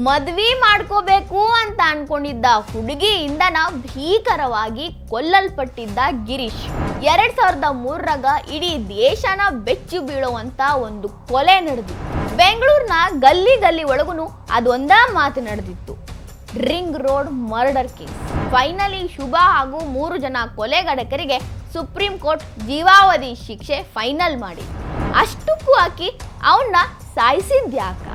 ಮದ್ವಿ ಮಾಡ್ಕೋಬೇಕು ಅಂತ ಅನ್ಕೊಂಡಿದ್ದ ಹುಡುಗಿಯಿಂದನ ಭೀಕರವಾಗಿ ಕೊಲ್ಲಲ್ಪಟ್ಟಿದ್ದ ಗಿರೀಶ್ 2003ರಾಗ ಇಡೀ ದೇಶನ ಬೆಚ್ಚಿ ಬೀಳುವಂತ ಒಂದು ಕೊಲೆ ನಡೆದಿತ್ತು. ಬೆಂಗಳೂರಿನ ಗಲ್ಲಿ ಗಲ್ಲಿ ಒಳಗೂ ಅದೊಂದ ಮಾತು ನಡೆದಿತ್ತು, ring road murder case. Finally Shubha ಹಾಗೂ 3 ಜನ ಕೊಲೆಗಡಕರಿಗೆ ಸುಪ್ರೀಂ ಕೋರ್ಟ್ ಜೀವಾವಧಿ ಶಿಕ್ಷೆ ಫೈನಲ್ ಮಾಡಿ ಅಷ್ಟಕ್ಕೂ ಹಾಕಿ ಅವನ್ನ ಸಾಯಿಸಿದ್ಯಾಕ?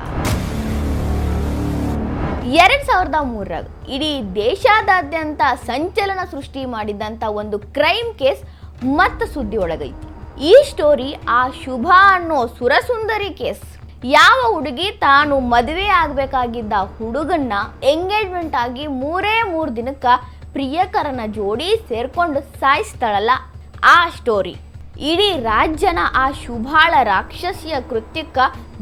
2003ರಾಗ ಇಡೀ ದೇಶಾದ್ಯಂತ ಸಂಚಲನ ಸೃಷ್ಟಿ ಮಾಡಿದಂಥ ಒಂದು ಕ್ರೈಮ್ ಕೇಸ್ ಮತ್ತೆ ಸುದ್ದಿ ಒಳಗೈತಿ. ಈ ಸ್ಟೋರಿ ಆ ಶುಭ ಅನ್ನೋ ಸುರಸುಂದರಿ ಕೇಸ್. ಯಾವ ಹುಡುಗಿ ತಾನು ಮದುವೆ ಆಗಬೇಕಾಗಿದ್ದ ಹುಡುಗನ್ನ ಎಂಗೇಜ್ಮೆಂಟ್ ಆಗಿ 3 ದಿನಕ್ಕ ಪ್ರಿಯಕರನ ಜೋಡಿ ಸೇರ್ಕೊಂಡು ಸಾಯಿಸ್ತಾಳಲ್ಲ, ಆ ಸ್ಟೋರಿ ಇಡೀ ರಾಜ್ಯನ ಆ ಶುಭಾಳ ರಾಕ್ಷಸಿಯ ಕೃತ್ಯಕ್ಕ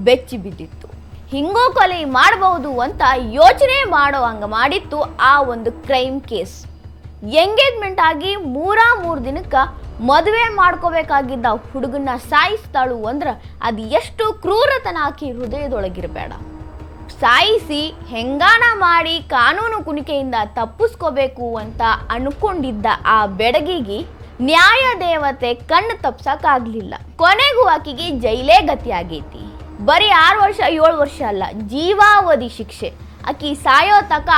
ಬೆಚ್ಚಿ ಬಿದ್ದಿತ್ತು. ಹಿಂಗೂ ಕೊಲೆ ಮಾಡಬಹುದು ಅಂತ ಯೋಚನೆ ಮಾಡೋ ಹಂಗೆ ಮಾಡಿತ್ತು ಆ ಒಂದು ಕ್ರೈಮ್ ಕೇಸ್. ಎಂಗೇಜ್ಮೆಂಟ್ ಆಗಿ 3 ದಿನಕ್ಕೆ ಮದುವೆ ಮಾಡ್ಕೋಬೇಕಾಗಿದ್ದ ಹುಡುಗನ್ನ ಸಾಯಿಸ್ತಾಳು ಅಂದ್ರೆ ಅದು ಎಷ್ಟು ಕ್ರೂರತನ ಆಕಿ ಹೃದಯದೊಳಗಿರಬೇಡ. ಸಾಯಿಸಿ ಹೆಂಗಾನ ಮಾಡಿ ಕಾನೂನು ಕುಣಿಕೆಯಿಂದ ತಪ್ಪಿಸ್ಕೋಬೇಕು ಅಂತ ಅನ್ಕೊಂಡಿದ್ದ ಆ ಬೆಡಗಿಗೆ ನ್ಯಾಯ ದೇವತೆ ಕಣ್ಣು ತಪ್ಸಕ್ಕಾಗ್ಲಿಲ್ಲ. ಕೊನೆಗೂ ಆಕಿಗೆ ಜೈಲೇ ಗತಿ ಆಗೈತಿ. ಬರೀ 6 ವರ್ಷ 7 ವರ್ಷ ಅಲ್ಲ, ಜೀವಾವಧಿ ಶಿಕ್ಷೆ. ಆಕಿ ಸಾಯೋ ತಕ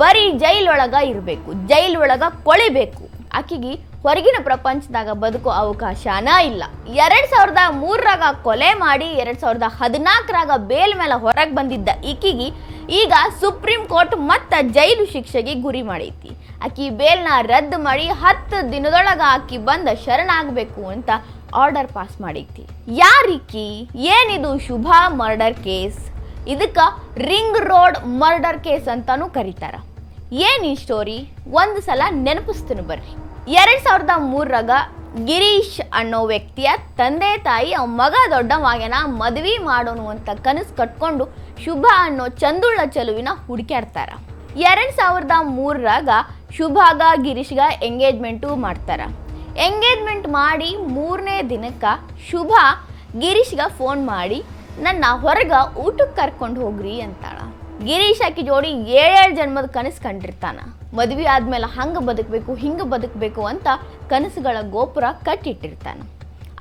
ಬರೀ ಜೈಲೊಳಗ ಇರಬೇಕು, ಜೈಲೊಳಗ ಕೊಳಿಬೇಕು. ಆಕಿಗೆ ಹೊರಗಿನ ಪ್ರಪಂಚದಾಗ ಬದುಕೋ ಅವಕಾಶನ ಇಲ್ಲ. 2003ರಾಗ ಕೊಲೆ ಮಾಡಿ 2014ರಾಗ ಬೇಲ್ ಮೇಲೆ ಹೊರಗೆ ಬಂದಿದ್ದ ಈಕಿಗೆ ಈಗ ಸುಪ್ರೀಂ ಕೋರ್ಟ್ ಮತ್ತೆ ಜೈಲು ಶಿಕ್ಷೆಗೆ ಗುರಿ ಮಾಡೈತಿ. ಆಕಿ ಬೇಲ್ನ ರದ್ದು ಮಾಡಿ 10 ದಿನದೊಳಗ ಆಕಿ ಬಂದ ಶರಣಾಗಬೇಕು ಅಂತ ಆರ್ಡರ್ ಪಾಸ್ ಮಾಡೈತಿ. ಯಾರಿಕಿ? ಏನಿದು ಶುಭ ಮರ್ಡರ್ ಕೇಸ್? ಇದಕ್ಕೆ ರಿಂಗ್ ರೋಡ್ ಮರ್ಡರ್ ಕೇಸ್ ಅಂತಾನೂ ಕರೀತಾರ. ಏನ್ ಈ ಸ್ಟೋರಿ ಒಂದು ಸಲ ನೆನಪಿಸ್ತೀನಿ ಬರ್ರಿ. 2003ರಾಗ ಗಿರೀಶ್ ಅನ್ನೋ ವ್ಯಕ್ತಿಯ ತಂದೆ ತಾಯಿ ಅವ ಮಗ ದೊಡ್ಡವಾಗನ ಮದುವೆ ಮಾಡೋನು ಅಂತ ಕನಸು ಕಟ್ಕೊಂಡು ಶುಭ ಅನ್ನೋ ಚಂದುಳ್ಳ ಚೆಲುವಿನ ಹುಡುಕ್ಯಾಡ್ತಾರ. 2003ರಾಗ ಶುಭಾಗ ಗಿರೀಶ್ಗ ಎಂಗೇಜ್ಮೆಂಟು ಮಾಡ್ತಾರ. ಎಂಗೇಜ್ಮೆಂಟ್ ಮಾಡಿ 3ನೇ ದಿನಕ್ಕೆ ಶುಭ ಗಿರೀಶ್ಗ ಫೋನ್ ಮಾಡಿ ನನ್ನ ಹೊರಗೆ ಊಟಕ್ಕೆ ಕರ್ಕೊಂಡು ಹೋಗ್ರಿ ಅಂತಾಳ. ಗಿರೀಶ್ ಆಕಿ ಜೋಡಿ 7 ಜನ್ಮದ ಕನಸು ಕಂಡಿರ್ತಾನ. ಮದುವೆ ಆದ್ಮೇಲೆ ಹಂಗೆ ಬದುಕಬೇಕು ಹಿಂಗೆ ಬದುಕಬೇಕು ಅಂತ ಕನಸುಗಳ ಗೋಪುರ ಕಟ್ಟಿಟ್ಟಿರ್ತಾನ.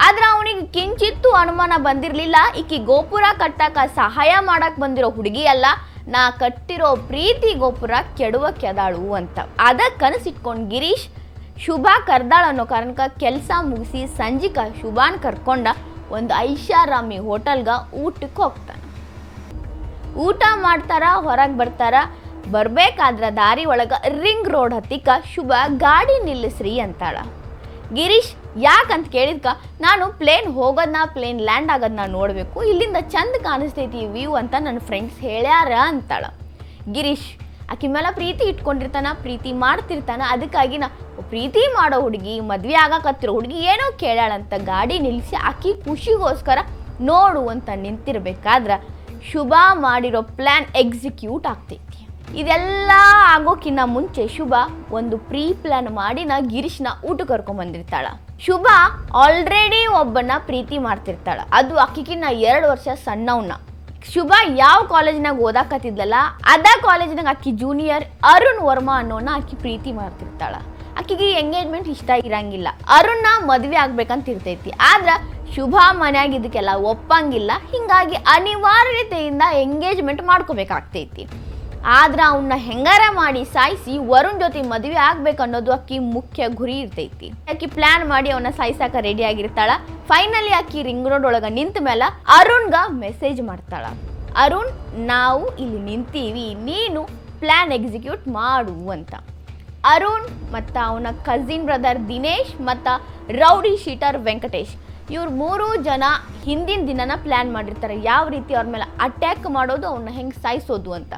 ಆದ್ರೆ ಅವನಿಗೆ ಕಿಂಚಿತ್ತೂ ಅನುಮಾನ ಬಂದಿರಲಿಲ್ಲ, ಈಕಿ ಗೋಪುರ ಕಟ್ಟಕ್ಕೆ ಸಹಾಯ ಮಾಡಕ್ಕೆ ಬಂದಿರೋ ಹುಡುಗಿ ಅಲ್ಲ, ನಾ ಕಟ್ಟಿರೋ ಪ್ರೀತಿ ಗೋಪುರ ಕೆಡುವ ಕೆದಾಳು ಅಂತ. ಅದ ಕನಸಿಟ್ಕೊಂಡು ಗಿರೀಶ್ ಶುಭ ಕರ್ದಾಳ ಅನ್ನೋ ಕಾರಣಕ್ಕೆ ಕೆಲಸ ಮುಗಿಸಿ ಸಂಜಿಕ ಶುಭಾನ್ ಕರ್ಕೊಂಡ ಒಂದು ಐಷಾರಾಮಿ ಹೋಟೆಲ್ಗೆ ಊಟಕ್ಕೆ ಹೋಗ್ತಾನೆ. ಊಟ ಮಾಡ್ತಾರ, ಹೊರಗೆ ಬರ್ತಾರ. ಬರ್ಬೇಕಾದ್ರೆ ದಾರಿ ಒಳಗೆ ರಿಂಗ್ ರೋಡ್ ಹತ್ತಿಕ ಶುಭ ಗಾಡಿ ನಿಲ್ಲಿಸ್ರಿ ಅಂತಾಳ. ಗಿರೀಶ್ ಯಾಕಂತ ಕೇಳಿದ್ಕ ನಾನು ಪ್ಲೇನ್ ಹೋಗೋದನ್ನ ಪ್ಲೇನ್ ಲ್ಯಾಂಡ್ ಆಗೋದನ್ನ ನೋಡಬೇಕು, ಇಲ್ಲಿಂದ ಚಂದ ಕಾಣಿಸ್ತೈತಿ ವ್ಯೂ ಅಂತ ನನ್ನ ಫ್ರೆಂಡ್ಸ್ ಹೇಳ್ಯಾರ ಅಂತಾಳ. ಗಿರೀಶ್ ಆಕಿ ಮೇಲೆ ಪ್ರೀತಿ ಇಟ್ಕೊಂಡಿರ್ತಾನ, ಪ್ರೀತಿ ಮಾಡ್ತಿರ್ತಾನ. ಅದಕ್ಕಾಗಿ ನಾ ಪ್ರೀತಿ ಮಾಡೋ ಹುಡುಗಿ ಮದ್ವೆ ಆಗಕತ್ತಿರೋ ಹುಡುಗಿ ಏನೋ ಕೇಳ್ಯಾಳಂತ ಗಾಡಿ ನಿಲ್ಲಿಸಿ ಆಕಿ ಖುಷಿಗೋಸ್ಕರ ನೋಡು ಅಂತ ನಿಂತಿರ್ಬೇಕಾದ್ರೆ ಶುಭ ಮಾಡಿರೋ ಪ್ಲ್ಯಾನ್ ಎಕ್ಸಿಕ್ಯೂಟ್ ಆಗ್ತೈತಿ. ಇದೆಲ್ಲ ಆಗೋಕ್ಕಿಂತ ಮುಂಚೆ ಶುಭ ಒಂದು ಪ್ರೀ ಪ್ಲ್ಯಾನ್ ಮಾಡಿ ಗಿರೀಶ್ನ ಊಟ ಕರ್ಕೊಂಬಂದಿರ್ತಾಳ. ಶುಭ ಆಲ್ರೆಡಿ ಒಬ್ಬನ ಪ್ರೀತಿ ಮಾಡ್ತಿರ್ತಾಳ, ಅದು ಆಕಿಗಿನ್ನ 2 ವರ್ಷ ಸಣ್ಣವನ್ನ. ಶುಭ ಯಾವ ಕಾಲೇಜ್ನಾಗ ಓದಾಕತ್ತಿದ್ಲಲ್ಲ ಅದ ಕಾಲೇಜ್ನಾಗ ಆಕಿ ಜೂನಿಯರ್ ಅರುಣ್ ವರ್ಮಾ ಅನ್ನೋನ ಆಕಿ ಪ್ರೀತಿ ಮಾಡ್ತಿರ್ತಾಳ. ಆಕಿಗೆ ಎಂಗೇಜ್ಮೆಂಟ್ ಇಷ್ಟ ಇರಂಗಿಲ್ಲ, ಅರುಣ್ನ ಮದುವೆ ಆಗ್ಬೇಕಂತ ಇರ್ತೈತಿ. ಆದ್ರೆ ಶುಭ ಮನ್ಯಾಗ ಇದಕ್ಕೆಲ್ಲ ಒಪ್ಪಂಗಿಲ್ಲ. ಹಿಂಗಾಗಿ ಅನಿವಾರ್ಯತೆಯಿಂದ ಎಂಗೇಜ್ಮೆಂಟ್ ಮಾಡ್ಕೋಬೇಕಾಗ್ತೈತಿ. ಆದ್ರೆ ಅವನ್ನ ಹೆಂಗಾರ ಮಾಡಿ ಸಾಯಿಸಿ ವರುಣ್ ಜೊತೆ ಮದುವೆ ಆಗ್ಬೇಕು ಅನ್ನೋದು ಆಕಿ ಮುಖ್ಯ ಗುರಿ ಇರ್ತೈತಿ. ಆಕಿ ಪ್ಲಾನ್ ಮಾಡಿ ಅವನ್ನ ಸಾಯಿಸಾಕ ರೆಡಿ ಆಗಿರ್ತಾಳ. ಫೈನಲಿ ಆಕಿ ರಿಂಗ್ ರೋಡ್ ಒಳಗ ನಿಂತ ಮೇಲೆ ಅರುಣ್ಗ ಮೆಸೇಜ್ ಮಾಡ್ತಾಳ, ಅರುಣ್ ನಾವು ಇಲ್ಲಿ ನಿಂತೀವಿ, ನೀನು ಪ್ಲಾನ್ ಎಕ್ಸಿಕ್ಯೂಟ್ ಮಾಡು ಅಂತ. ಅರುಣ್ ಮತ್ತು ಅವನ ಕಸಿನ್ ಬ್ರದರ್ ದಿನೇಶ್ ಮತ್ತು ರೌಡಿ ಶೀಟರ್ ವೆಂಕಟೇಶ್ ಇವ್ರು 3 ಜನ ಹಿಂದಿನ ದಿನನ ಪ್ಲ್ಯಾನ್ ಮಾಡಿರ್ತಾರೆ, ಯಾವ ರೀತಿ ಅವ್ರ ಮೇಲೆ ಅಟ್ಯಾಕ್ ಮಾಡೋದು, ಅವನ್ನ ಹೆಂಗೆ ಸಾಯಿಸೋದು ಅಂತ.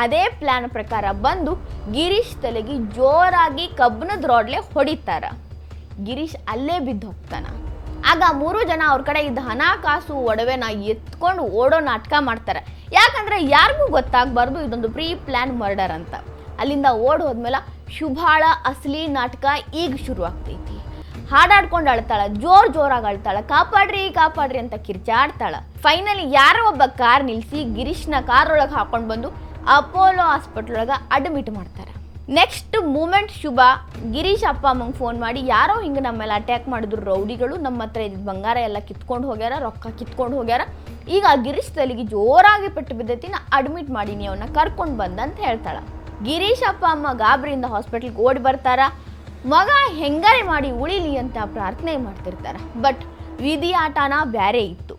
ಅದೇ ಪ್ಲ್ಯಾನ್ ಪ್ರಕಾರ ಬಂದು ಗಿರೀಶ್ ತಲೆಗೆ ಜೋರಾಗಿ ಕಬ್ಬಿಣದ ರಾಡ್ಲೆ ಹೊಡಿತಾರ. ಗಿರೀಶ್ ಅಲ್ಲೇ ಬಿದ್ದು ಹೋಗ್ತಾನ. ಆಗ 3 ಜನ ಅವ್ರ ಕಡೆ ಇದ್ದ ಹಣ ಕಾಸು ಒಡವೆನ ಎತ್ಕೊಂಡು ಓಡೋ ನಾಟಕ ಮಾಡ್ತಾರೆ. ಯಾಕಂದ್ರೆ ಯಾರಿಗೂ ಗೊತ್ತಾಗಬಾರ್ದು ಇದೊಂದು ಪ್ರೀ ಪ್ಲ್ಯಾನ್ ಮರ್ಡರ್ ಅಂತ. ಅಲ್ಲಿಂದ ಓಡ್ ಹೋದ್ಮೇಲೆ ಶುಭಾಳ ಅಸಲಿ ನಾಟಕ ಈಗ ಶುರು ಆಗ್ತೈತಿ. ಹಾಡಾಡ್ಕೊಂಡು ಅಳ್ತಾಳ, ಜೋರಾಗಿ ಅಳ್ತಾಳ, ಕಾಪಾಡ್ರಿ ಕಾಪಾಡ್ರಿ ಅಂತ ಕಿರ್ಚಾಡ್ತಾಳ. ಫೈನಲಿ ಯಾರೋ ಒಬ್ಬ ಕಾರ್ ನಿಲ್ಲಿಸಿ ಗಿರೀಶ್ನ ಕಾರ್ ಒಳಗೆ ಹಾಕೊಂಡು ಬಂದು ಅಪೋಲೋ ಹಾಸ್ಪಿಟಲ್ ಒಳಗೆ ಅಡ್ಮಿಟ್ ಮಾಡ್ತಾರೆ. ನೆಕ್ಸ್ಟ್ ಮೂಮೆಂಟ್ ಶುಭ ಗಿರೀಶ್ ಅಪ್ಪ ಅಮ್ಮಂಗೆ ಫೋನ್ ಮಾಡಿ, ಯಾರೋ ಹಿಂಗೆ ನಮ್ಮ ಮೇಲೆ ಅಟ್ಯಾಕ್ ಮಾಡಿದ್ರು ರೌಡಿಗಳು, ನಮ್ಮ ಹತ್ರ ಇದ್ದಿದ್ದು ಬಂಗಾರ ಎಲ್ಲ ಕಿತ್ಕೊಂಡು ಹೋಗ್ಯಾರ, ರೊಕ್ಕ ಕಿತ್ಕೊಂಡು ಹೋಗ್ಯಾರ. ಈಗ ಗಿರೀಶ್ ತಲೆಗೆ ಜೋರಾಗಿ ಪೆಟ್ಟು ಬಿದ್ದೈತಿ, ನಾ ಅಡ್ಮಿಟ್ ಮಾಡೀನಿ, ಅವನ್ನ ಕರ್ಕೊಂಡು ಬಂದಂತ ಹೇಳ್ತಾಳೆ. ಗಿರೀಶ್ ಅಪ್ಪ ಅಮ್ಮ ಗಾಬರಿಯಿಂದ ಹಾಸ್ಪಿಟ್ಲಿಗೆ ಓಡಿ ಬರ್ತಾರ. ಮಗ ಹೆಂಗಾರೆ ಮಾಡಿ ಉಳಿಲಿ ಅಂತ ಪ್ರಾರ್ಥನೆ ಮಾಡ್ತಿರ್ತಾರೆ. ಬಟ್ ವಿಧಿ ಆಟನ ಬ್ಯಾರೆ ಇತ್ತು.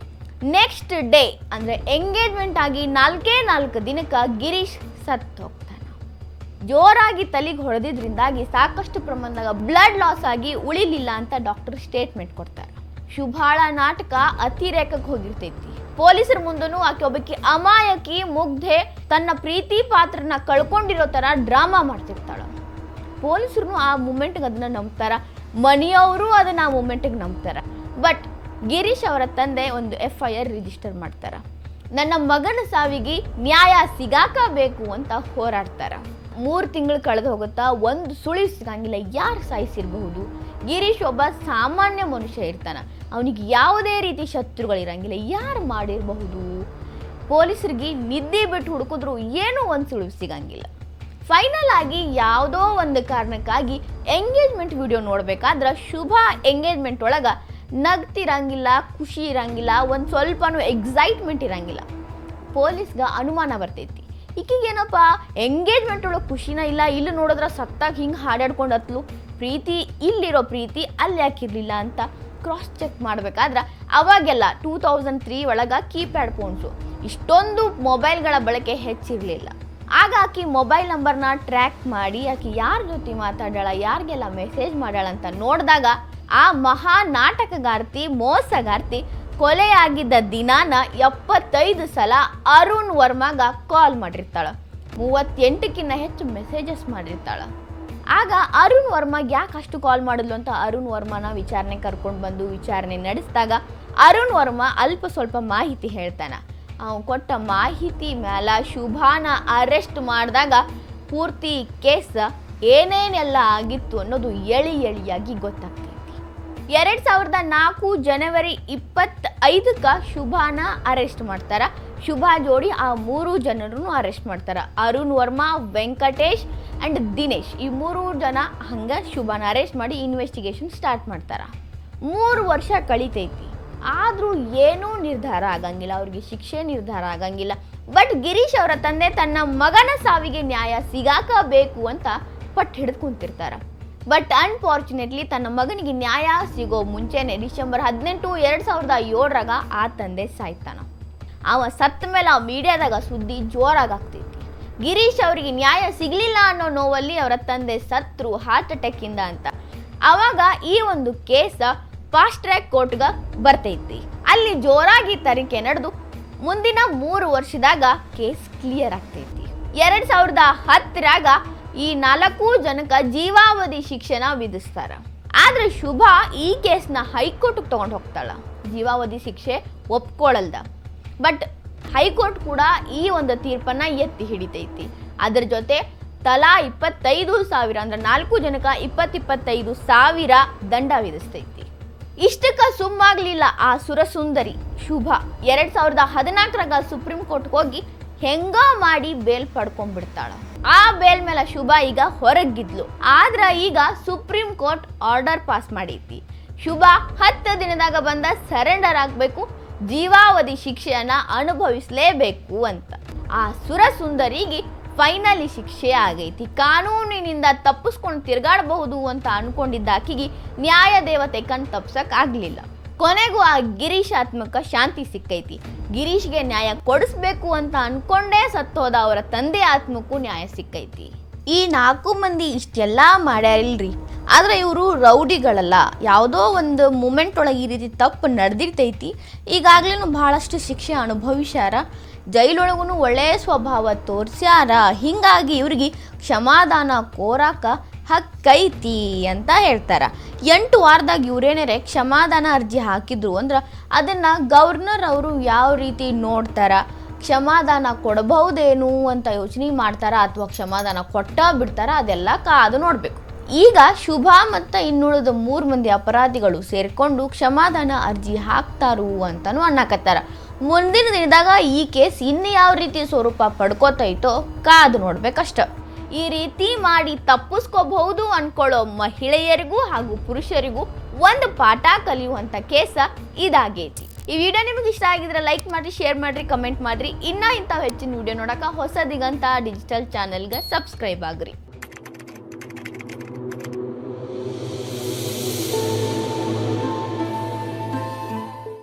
ನೆಕ್ಸ್ಟ್ ಡೇ ಅಂದರೆ ಎಂಗೇಜ್ಮೆಂಟ್ ಆಗಿ 4 ದಿನಕ್ಕೆ ಗಿರೀಶ್ ಸತ್ತು ಹೋಗ್ತಾನೆ. ಜೋರಾಗಿ ತಲೆಗೆ ಹೊಡೆದಿದ್ರಿಂದಾಗಿ ಸಾಕಷ್ಟು ಪ್ರಮಾಣದಾಗ ಬ್ಲಡ್ ಲಾಸ್ ಆಗಿ ಉಳಿಲಿಲ್ಲ ಅಂತ ಡಾಕ್ಟರ್ ಸ್ಟೇಟ್ಮೆಂಟ್ ಕೊಡ್ತಾರೆ. ಶುಭಾಳ ನಾಟಕ ಅತಿರೇಕಕ್ಕೆ ಹೋಗಿರ್ತೈತಿ. ಪೊಲೀಸರ ಮುಂದೂ ಆಕೆ ಒಬ್ಬಾಕಿ ಅಮಾಯಕಿ ಮುಗ್ಧೆ ತನ್ನ ಪ್ರೀತಿ ಪಾತ್ರನ ಕಳ್ಕೊಂಡಿರೋ ಥರ ಡ್ರಾಮಾ ಮಾಡ್ತಿರ್ತಾಳ. ಪೊಲೀಸರು ಆ ಮೂಮೆಂಟ್ಗೆ ಅದನ್ನ ನಂಬ್ತಾರ, ಮನೆಯವರು ಅದನ್ನ ಆ ಮೂಮೆಂಟಿಗೆ ನಂಬ್ತಾರ. ಬಟ್ ಗಿರೀಶ್ ಅವರ ತಂದೆ ಒಂದು FIR ರಿಜಿಸ್ಟರ್ ಮಾಡ್ತಾರ. ನನ್ನ ಮಗನ ಸಾವಿಗೆ ನ್ಯಾಯ ಸಿಗಾಕಬೇಕು ಅಂತ ಹೋರಾಡ್ತಾರ. 3 ತಿಂಗಳು ಕಳೆದು ಹೋಗುತ್ತಾ, ಒಂದು ಸುಳಿವು ಸಿಗಂಗಿಲ್ಲ. ಯಾರು ಸಾಯಿಸಿರಬಹುದು? ಗಿರೀಶ್ ಒಬ್ಬ ಸಾಮಾನ್ಯ ಮನುಷ್ಯ ಇರ್ತಾನ, ಅವನಿಗೆ ಯಾವುದೇ ರೀತಿ ಶತ್ರುಗಳಿರಂಗಿಲ್ಲ. ಯಾರು ಮಾಡಿರಬಹುದು? ಪೊಲೀಸರಿಗೆ ನಿದ್ದೆ ಬಿಟ್ಟು ಹುಡುಕಿದ್ರು ಏನೂ ಒಂದು ಸುಳಿವು ಸಿಗಂಗಿಲ್ಲ. ಫೈನಲ್ ಆಗಿ ಯಾವುದೋ ಒಂದು ಕಾರಣಕ್ಕಾಗಿ ಎಂಗೇಜ್ಮೆಂಟ್ ವಿಡಿಯೋ ನೋಡ್ಬೇಕಾದ್ರೆ ಶುಭ ಎಂಗೇಜ್ಮೆಂಟ್ ಒಳಗೆ ನಗ್ತಿರಂಗಿಲ್ಲ, ಖುಷಿ ಇರಂಗಿಲ್ಲ, ಒಂದು ಸ್ವಲ್ಪನೂ ಎಕ್ಸೈಟ್ಮೆಂಟ್ ಇರಂಗಿಲ್ಲ. ಪೊಲೀಸ್ಗೆ ಅನುಮಾನ ಬರ್ತೈತಿ, ಈಕಿಗೇನಪ್ಪ ಎಂಗೇಜ್ಮೆಂಟ್ ಒಳಗೆ ಖುಷಿನ ಇಲ್ಲ, ಇಲ್ಲಿ ನೋಡಿದ್ರೆ ಸತ್ತಾಗ ಹಿಂಗೆ ಹಾಡಾಡ್ಕೊಂಡು ಹತ್ಲು, ಪ್ರೀತಿ ಇಲ್ಲಿರೋ ಪ್ರೀತಿ ಅಲ್ಲಿ ಯಾಕಿರಲಿಲ್ಲ ಅಂತ ಕ್ರಾಸ್ ಚೆಕ್ ಮಾಡಬೇಕಾದ್ರೆ ಅವಾಗೆಲ್ಲ 2003 ಒಳಗೆ ಕೀಪ್ಯಾಡ್ ಫೋನ್ಸು, ಇಷ್ಟೊಂದು ಮೊಬೈಲ್ಗಳ ಬಳಕೆ ಹೆಚ್ಚಿರಲಿಲ್ಲ. ಆಗ ಆಕಿ ಮೊಬೈಲ್ ನಂಬರ್ನ ಟ್ರ್ಯಾಕ್ ಮಾಡಿ ಆಕಿ ಯಾರ ಜೊತೆ ಮಾತಾಡಾಳ, ಯಾರಿಗೆಲ್ಲ ಮೆಸೇಜ್ ಮಾಡ್ಯಾಳ ಅಂತ ನೋಡಿದಾಗ ಆ ಮಹಾ ನಾಟಕಗಾರ್ತಿ ಮೋಸಗಾರ್ತಿ ಕೊಲೆಯಾಗಿದ್ದ ದಿನಾನ 75 ಸಲ ಅರುಣ್ ವರ್ಮಾಗ ಕಾಲ್ ಮಾಡಿರ್ತಾಳ. 38ಕ್ಕಿಂತ ಹೆಚ್ಚು ಮೆಸೇಜಸ್ ಮಾಡಿರ್ತಾಳ. ಆಗ ಅರುಣ್ ವರ್ಮಾಗೆ ಯಾಕೆ ಅಷ್ಟು ಕಾಲ್ ಮಾಡಿದ್ಲು ಅಂತ ಅರುಣ್ ವರ್ಮಾನ ವಿಚಾರಣೆ ಕರ್ಕೊಂಡು ಬಂದು ವಿಚಾರಣೆ ನಡೆಸಿದಾಗ ಅರುಣ್ ವರ್ಮಾ ಅಲ್ಪ ಸ್ವಲ್ಪ ಮಾಹಿತಿ ಹೇಳ್ತಾನೆ. ಅವನು ಕೊಟ್ಟ ಮಾಹಿತಿ ಮೇಲೆ ಶುಭಾನ ಅರೆಸ್ಟ್ ಮಾಡಿದಾಗ ಪೂರ್ತಿ ಕೇಸ್ ಏನೇನೆಲ್ಲ ಆಗಿತ್ತು ಅನ್ನೋದು ಎಳಿಯಾಗಿ ಗೊತ್ತಾಗ್ತೈತಿ. 2004 ಜನವರಿ 25ಕ್ಕೆ ಶುಭಾನ ಅರೆಸ್ಟ್ ಮಾಡ್ತಾರ. ಶುಭಾ ಜೋಡಿ ಆ 3 ಜನರನ್ನು ಅರೆಸ್ಟ್ ಮಾಡ್ತಾರ. ಅರುಣ್ ವರ್ಮಾ, ವೆಂಕಟೇಶ್ ಆ್ಯಂಡ್ ದಿನೇಶ್, ಈ 3 ಜನ ಹಂಗೆ ಶುಭಾನ ಅರೆಸ್ಟ್ ಮಾಡಿ ಇನ್ವೆಸ್ಟಿಗೇಷನ್ ಸ್ಟಾರ್ಟ್ ಮಾಡ್ತಾರ. 3 ವರ್ಷ ಕಳಿತೈತಿ, ಆದರೂ ಏನೂ ನಿರ್ಧಾರ ಆಗಂಗಿಲ್ಲ, ಅವ್ರಿಗೆ ಶಿಕ್ಷೆ ನಿರ್ಧಾರ ಆಗಂಗಿಲ್ಲ. ಬಟ್ ಗಿರೀಶ್ ಅವರ ತಂದೆ ತನ್ನ ಮಗನ ಸಾವಿಗೆ ನ್ಯಾಯ ಸಿಗಾಕಬೇಕು ಅಂತ ಪಟ್ಟು ಹಿಡಿದು ಕುಂತಿರ್ತಾರೆ. ಬಟ್ ಅನ್ಫಾರ್ಚುನೇಟ್ಲಿ ತನ್ನ ಮಗನಿಗೆ ನ್ಯಾಯ ಸಿಗೋ ಮುಂಚೆನೆ ಡಿಸೆಂಬರ್ 18, 2007 ಆ ತಂದೆ ಸಾಯ್ತಾನ. ಅವ ಸತ್ತ ಮೇಲೆ ಆ ಮೀಡಿಯಾದಾಗ ಸುದ್ದಿ ಜೋರಾಗ್ತೈತಿ. ಗಿರೀಶ್ ಅವರಿಗೆ ನ್ಯಾಯ ಸಿಗಲಿಲ್ಲ ಅನ್ನೋ ನೋವಲ್ಲಿ ಅವರ ತಂದೆ ಸತ್ರು ಹಾರ್ಟ್ ಅಟ್ಯಾಕಿಂದ ಅಂತ. ಆವಾಗ ಈ ಒಂದು ಕೇಸ್ ಫಾಸ್ಟ್ ಟ್ರ್ಯಾಕ್ ಕೋರ್ಟ್ಗೆ ಬರ್ತೈತಿ. ಅಲ್ಲಿ ಜೋರಾಗಿ ತನಿಖೆ ನಡೆದು ಮುಂದಿನ 3 ವರ್ಷದಾಗ ಕೇಸ್ ಕ್ಲಿಯರ್ ಆಗ್ತೈತಿ. 2010 ಈ 4 ಜನಕ್ಕೆ ಜೀವಾವಧಿ ಶಿಕ್ಷೆನ ವಿಧಿಸ್ತಾರ. ಆದ್ರೆ ಶುಭ ಈ ಕೇಸ್ನ ಹೈಕೋರ್ಟ್ಗೆ ತಗೊಂಡು ಹೋಗ್ತಾಳ. ಜೀವಾವಧಿ ಶಿಕ್ಷೆ ಒಪ್ಕೊಳ್ಳಲ್ದ. ಬಟ್ ಹೈಕೋರ್ಟ್ ಕೂಡ ಈ ಒಂದು ತೀರ್ಪನ್ನ ಎತ್ತಿ ಹಿಡಿತೈತಿ. ಅದ್ರ ಜೊತೆ ತಲಾ 25,000 ಅಂದ್ರೆ 4 ಜನಕ್ಕೆ 25,000 ದಂಡ ವಿಧಿಸ್ತೈತಿ. ಇಷ್ಟಕ್ಕೆ ಸುಮ್ಮಾಗ್ಲಿಲ್ಲ ಆ ಸುರಸುಂದರಿ ಶುಭ. 2014 ಸುಪ್ರೀಂ ಕೋರ್ಟ್ಗೆ ಹೋಗಿ ಹೆಂಗ ಮಾಡಿ ಬೇಲ್ ಪಡ್ಕೊಂಡ್ಬಿಡ್ತಾಳ. ಆ ಬೇಲ್ ಮೇಲೆ ಶುಭ ಈಗ ಹೊರಗಿದ್ಲು. ಆದ್ರೆ ಈಗ ಸುಪ್ರೀಂ ಕೋರ್ಟ್ ಆರ್ಡರ್ ಪಾಸ್ ಮಾಡೈತಿ. ಶುಭ 10 ದಿನದಾಗ ಬಂದ ಸರೆಂಡರ್ ಆಗಬೇಕು, ಜೀವಾವಧಿ ಶಿಕ್ಷೆಯನ್ನ ಅನುಭವಿಸಲೇಬೇಕು ಅಂತ. ಆ ಸುರಸುಂದರಿಗೆ ಫೈನಲಿ ಶಿಕ್ಷೆ ಆಗೈತಿ. ಕಾನೂನಿನಿಂದ ತಪ್ಪಿಸ್ಕೊಂಡು ತಿರುಗಾಡಬಹುದು ಅಂತ ಅನ್ಕೊಂಡಿದ್ದ ಆಕಿಗೆ ನ್ಯಾಯ ದೇವತೆ ಕಣ್ ತಪ್ಸಕ್ ಆಗ್ಲಿಲ್ಲ. ಕೊನೆಗೂ ಆ ಗಿರೀಶ್ ಆತ್ಮಕ್ಕೆ ಶಾಂತಿ ಸಿಕ್ಕೈತಿ. ಗಿರೀಶ್ಗೆ ನ್ಯಾಯ ಕೊಡಿಸ್ಬೇಕು ಅಂತ ಅನ್ಕೊಂಡೇ ಸತ್ತೋದ ಅವರ ತಂದೆ ಆತ್ಮಕ್ಕೂ ನ್ಯಾಯ ಸಿಕ್ಕೈತಿ. ಈ 4 ಮಂದಿ ಇಷ್ಟೆಲ್ಲ ಮಾಡ್ಯಾರಿಲ್ರಿ, ಆದ್ರೆ ಇವರು ರೌಡಿಗಳಲ್ಲ. ಯಾವುದೋ ಒಂದು ಮೂಮೆಂಟ್ ಒಳಗೆ ಈ ರೀತಿ ತಪ್ಪು ನಡೆದಿರ್ತೈತಿ. ಈಗಾಗ್ಲೂ ಬಹಳಷ್ಟು ಶಿಕ್ಷೆ ಅನುಭವಿಸ್ಯಾರ. ಜೈಲೊಳಗೂ ಒಳ್ಳೆಯ ಸ್ವಭಾವ ತೋರಿಸ್ಯಾರ. ಹೀಗಾಗಿ ಇವ್ರಿಗೆ ಕ್ಷಮಾದಾನ ಕೋರಾಕ ಹಕ್ಕೈತಿ ಅಂತ ಹೇಳ್ತಾರೆ. 8 ವಾರದಾಗ ಇವರೇನಾರೆ ಕ್ಷಮಾದಾನ ಅರ್ಜಿ ಹಾಕಿದ್ರು ಅಂದ್ರೆ ಅದನ್ನು ಗವರ್ನರ್ ಅವರು ಯಾವ ರೀತಿ ನೋಡ್ತಾರ, ಕ್ಷಮಾದಾನ ಕೊಡಬಹುದೇನು ಅಂತ ಯೋಚನೆ ಮಾಡ್ತಾರ ಅಥವಾ ಕ್ಷಮಾದಾನ ಕೊಟ್ಟ ಬಿಡ್ತಾರ, ಅದೆಲ್ಲ ಕಾದು ನೋಡಬೇಕು. ಈಗ ಶುಭ ಮತ್ತು ಇನ್ನುಳಿದ 3 ಮಂದಿ ಅಪರಾಧಿಗಳು ಸೇರಿಕೊಂಡು ಕ್ಷಮಾದಾನ ಅರ್ಜಿ ಹಾಕ್ತಾರು ಅಂತಲೂ ಅನ್ನಕತ್ತಾರ. ಮುಂದಿನ ದಿನದಾಗ ಈ ಕೇಸ್ ಇನ್ನು ಯಾವ ರೀತಿ ಸ್ವರೂಪ ಪಡ್ಕೋತೈತೋ ಕಾದು ನೋಡ್ಬೇಕಷ್ಟ. ಈ ರೀತಿ ಮಾಡಿ ತಪ್ಪಿಸ್ಕೋಬಹುದು ಅನ್ಕೊಳ್ಳೋ ಮಹಿಳೆಯರಿಗೂ ಹಾಗೂ ಪುರುಷರಿಗೂ ಒಂದು ಪಾಠ ಕಲಿಯುವಂಥ ಕೇಸ ಇದಾಗೈತಿ. ಈ ವಿಡಿಯೋ ನಿಮಗೆ ಇಷ್ಟ ಆಗಿದ್ರೆ ಲೈಕ್ ಮಾಡಿರಿ, ಶೇರ್ ಮಾಡಿರಿ, ಕಮೆಂಟ್ ಮಾಡಿರಿ. ಇನ್ನೂ ಇಂಥ ಹೆಚ್ಚಿನ ವಿಡಿಯೋ ನೋಡೋಕೆ ಹೊಸ ದಿಗಂತ ಡಿಜಿಟಲ್ ಚಾನೆಲ್ಗೆ ಸಬ್ಸ್ಕ್ರೈಬ್ ಆಗ್ರಿ.